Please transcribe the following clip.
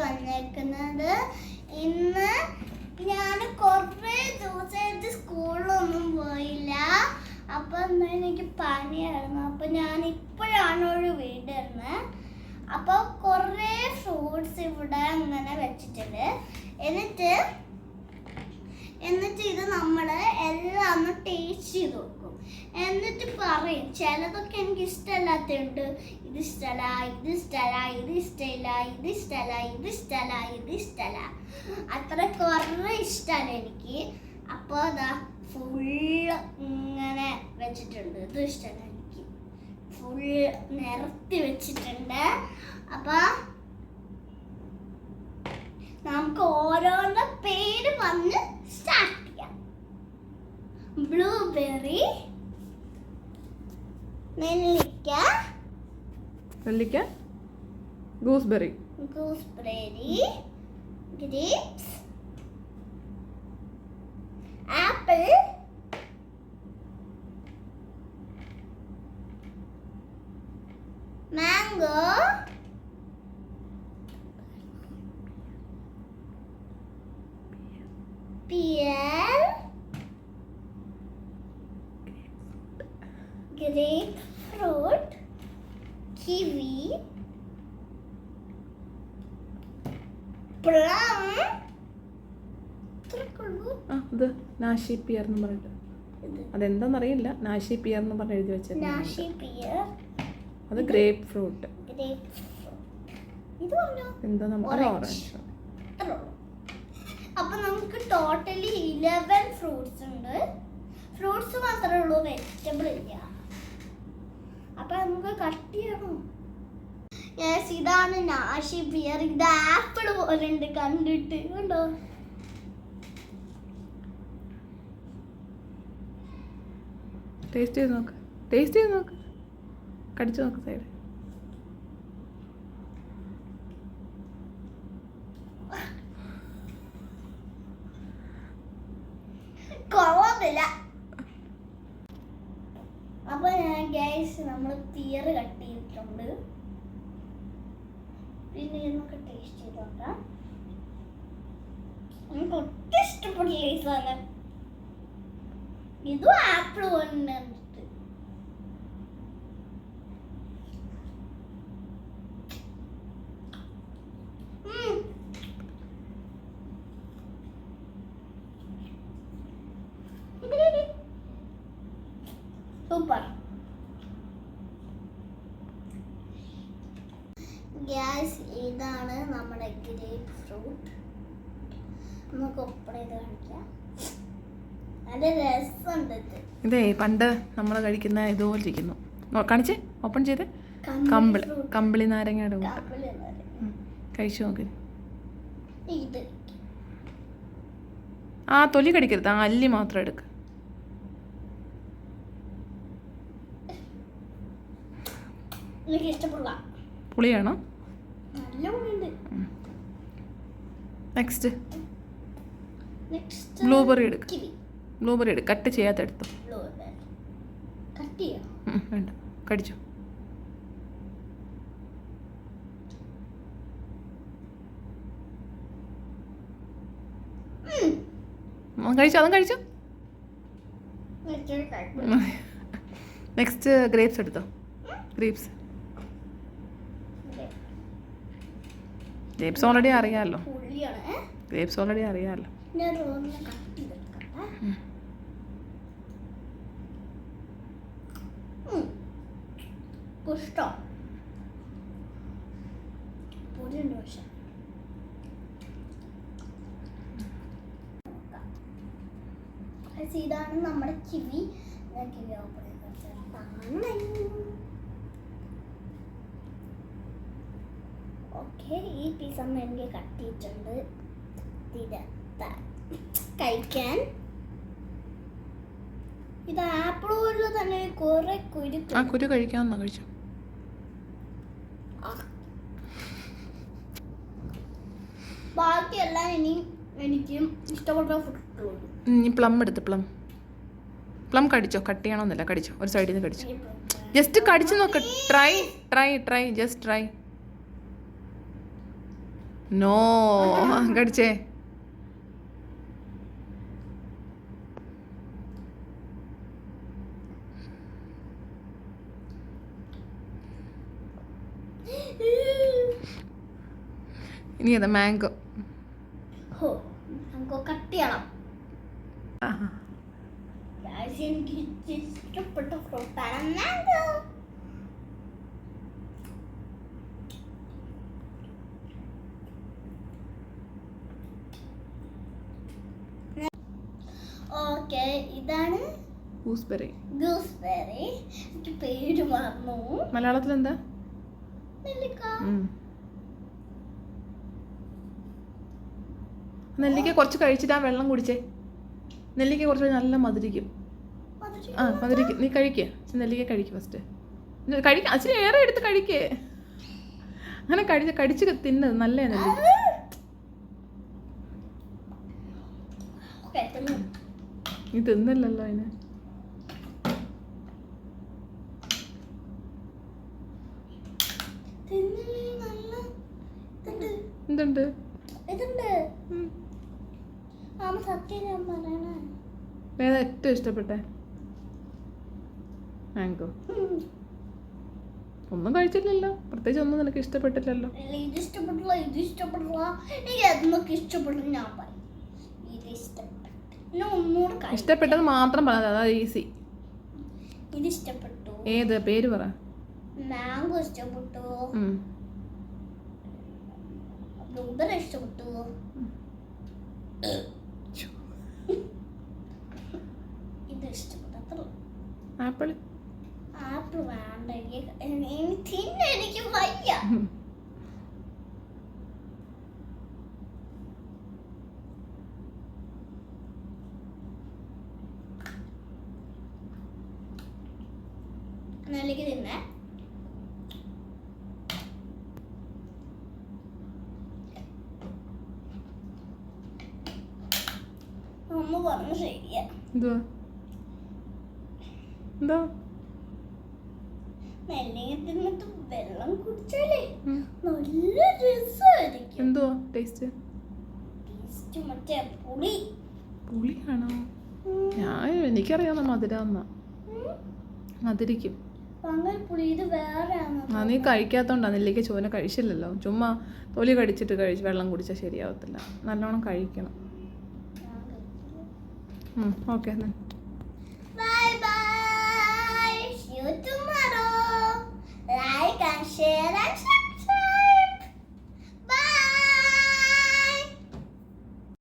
ആയിട്ട് വന്നേക്കുന്നത്. ഇന്ന് ഞാൻ കുറേ ദിവസമായിട്ട് സ്കൂളിലൊന്നും പോയില്ല. അപ്പം എനിക്ക് പനിയായിരുന്നു. അപ്പം ഞാൻ ഇപ്പോഴാണ് ഒരു വീട്ടിരുന്നത്. അപ്പോൾ കുറേ ഫ്രൂട്ട്സ് ഇവിടെ അങ്ങനെ വെച്ചിട്ടുണ്ട്. എന്നിട്ട് ഇത് നമ്മൾ എല്ലാം ഒന്ന് ടേസ്റ്റ് ചെയ്ത് നോക്കും. എന്നിട്ട് പറയും ചിലതൊക്കെ എനിക്ക് ഇഷ്ടമല്ലാത്തതുണ്ട്. ഇത് ഇഷ്ടമല്ല, ഇത് ഇഷ്ടമല്ല, ഇത് ഇഷ്ടമില്ല, ഇത് ഇഷ്ടമല്ല, ഇത് ഇഷ്ടമല്ല, ഇത് ഇഷ്ടമല്ല. അത്ര കുറേ ഇഷ്ടമല്ല എനിക്ക്. അപ്പോൾ അതാ ഫുള്ള് ഇങ്ങനെ വെച്ചിട്ടുണ്ട്. ഇത് ഇഷ്ടമല്ല എനിക്ക്. ഫുള്ള് നിരത്തി വെച്ചിട്ടുണ്ട്. അപ്പോൾ നമുക്ക് ഓരോന്ന് പേര് പറഞ്ഞ് സ്റ്റാർട്ട് ചെയ്യാം. ബ്ലൂബെറി, നെല്ലിക്ക, gooseberry, grapes, apple, mango, pear, grapefruit, kiwi, plum. അത് നാഷി പിയർ എന്ന് പറഞ്ഞിട്ട് അതെന്താന്നറിയില്ല. നാഷി പിയർ എന്ന് പറഞ്ഞ് എഴുതി വെച്ചത്. അത് ഗ്രേപ്പ് ഫ്രൂട്ട്. എന്താ നമുക്ക് ഓറഞ്ച്. അപ്പൊ നമുക്ക് ടോട്ടലി 11 ഫ്രൂട്ട്സ് ഉണ്ട്. ഫ്രൂട്ട്സ് മാത്രമേ ഉള്ളൂ, വെജിറ്റബിൾ ഇല്ല. അപ്പൊ നമുക്ക് കട്ട് ചെയ്യണം. ഇതാണ് നാഷി പിയർ. ഇത് ആപ്പിൾ പോലെ ഉണ്ട് കണ്ടിട്ട്. കണ്ടോ? ടേസ്റ്റ് ചെയ്ത് നോക്ക്. കടിച്ചു നോക്ക് സൈഡ്. കൊള്ളത്തില്ല. അപ്പൊ ഗൈസ് നമ്മൾ പിയർ കട്ട് ചെയ്തിട്ടുണ്ട്. പിന്നെ നമുക്ക് ടേസ്റ്റ് ചെയ്ത് നോക്കാം. നമുക്ക് ഒട്ടും ഇഷ്ടപ്പെട്ടില്ല ഈ സാധനം. ഇതും ആപ്പിൾ പോലെ സൂപ്പർ. ഗ്യാസ് ഇതാണ് നമ്മുടെ ഗ്രേപ്പ് ഫ്രൂട്ട്. നമുക്ക് ഓപ്പൺ ചെയ്ത് കാണിക്കാം. നല്ല രസമുണ്ട്. ഇതേ പണ്ട് നമ്മൾ കഴിക്കുന്ന ഇതുപോലെ ഇരിക്കുന്നു. കാണിച്ചേ, ഓപ്പൺ ചെയ്തേ. കമ്പിളി നാരങ്ങയുടെ കൂട്ട് കഴിച്ചു നോക്ക്. ആ തൊലി കടിക്കരുത്, ആ അല്ലി മാത്രം എടുക്ക. പുളിയാണോ? നെക്സ്റ്റ് ബ്ലൂബെറി എടുക്ക. കട്ട് ചെയ്യാത്ത എടുത്തു. വേണ്ട, കടിച്ചു. അതും കഴിച്ചു. നെക്സ്റ്റ് ഗ്രേപ്സ് എടുത്തോ. ഗ്രേപ്സ് ഓൾറെഡി അറിയാമല്ലോ. ഇതാണ് നമ്മുടെ കിവി. ഓക്കെ, ഈ പീസ് അമ്മ എനിക്ക് കട്ട് ചെയ്തിട്ടുണ്ട് കഴിക്കാൻ. ഇത് ആപ്പിൾ പോലെ തന്നെ കുറെ കുരു കഴിക്കാമെന്നോ? കഴിച്ചു. ബാക്കിയെല്ലാം എനിക്ക് ഇഷ്ടപ്പെട്ട ഫുഡ്. ഇനി പ്ലം എടുത്ത് പ്ലം കടിച്ചോ. കട്ട് ചെയ്യണമെന്നില്ല, കടിച്ചോ. ഒരു സൈഡിൽ നിന്ന് കടിച്ചോ. ജസ്റ്റ് കടിച്ചു നോക്ക്. Try just try. നോ കടിച്ചേ. ഇനി ഏതാ? മാംഗോ. ഹോ, മാംഗോ കട്ട് ചെയ്യണം. ആ Guys, എനിക്ക് ഇഷ്ടപ്പെട്ട ഫ്രൂട്ടാണ് മാംഗോ. ഓക്കെ, ഇതാണ് ഗൂസ്ബെറി. ഗൂസ്ബെറി. എനിക്ക് പേര് മറന്നു. മലയാളത്തിൽ എന്താ? നെല്ലിക്ക. നെല്ലിക്ക കുറച്ച് കഴിച്ചിട്ട് ആ വെള്ളം കുടിച്ചേ. നെല്ലിക്ക കുറച്ച് നല്ല മധുരിക്കും. ആ മധുരിക്കും. നീ കഴിക്കേ. നെല്ലിക്ക കഴിക്കും ഫസ്റ്റ്. കഴിക്ക. അച്ഛന് ഏറെ എടുത്ത് കഴിക്കേ. അങ്ങനെ കടിച്ച് തിന്നത് നല്ല നെല്ലിക്ക. നീ തിന്നില്ലല്ലോ അതിന്. എന്തുണ്ട്? ഏതാ ഏറ്റവും ഇഷ്ടപ്പെട്ടെ? മാംഗോ. ഒന്നും കഴിച്ചില്ലല്ലോ. പ്രത്യേകിച്ച് ഒന്നും നിനക്ക് ഇഷ്ടപ്പെട്ടില്ലല്ലോ. ഇത് ഇഷ്ടപ്പെട്ടില്ല, ഇത് ഇഷ്ടപ്പെട്ടില്ല. എനിക്ക് അതൊക്കെ ഇഷ്ടപ്പെട്ടു. ഞാൻ പറയും ഇത് ഇഷ്ടപ്പെട്ടു. ഒന്നുകൂടെ ഇഷ്ടപ്പെട്ടത് മാത്രം പറഞ്ഞത്. അതാ ഈസി. ഇത് ഇഷ്ടപ്പെട്ടു. ഏത് പേര് പറ. മാംഗോ ഇഷ്ടപ്പെട്ടു. ബ്ലൂബെറി ഇഷ്ടപ്പെട്ടു. ഇത് ഇഷ്ടപ്പെട്ടു. ആപ്പിൾ. ആപ്പിൾ വേണ്ട. എനിക്ക് വയ്യ. നെല്ലിക്ക തിന്നേ. അമ്മ പറഞ്ഞു ശരിയാ. എന്തുവാ? എന്താ? നെല്ലിക്ക തിന്നിട്ട് വെള്ളം കുടിച്ചാലേ നല്ല രസമായിരിക്കും. എന്തുവാ ടേസ്റ്റ്? ടേസ്റ്റ് മറ്റേ പുളി. പുളിയാണോ? എനിക്കറിയാവുന്ന മധുരാന്നാ. മധുരിക്കും. അങ്ങനെ പുളി. ഇത് വേറെ. നീ കഴിക്കാത്തോണ്ടാ. നെല്ലിക്ക ചോന കഴിച്ചില്ലല്ലോ. ചുമ്മാ തൊലി കടിച്ചിട്ട് വെള്ളം കുടിച്ചാൽ ശരിയാവത്തില്ല. നല്ലോണം കഴിക്കണം. Okay. Bye bye. See you tomorrow. Like and share and subscribe.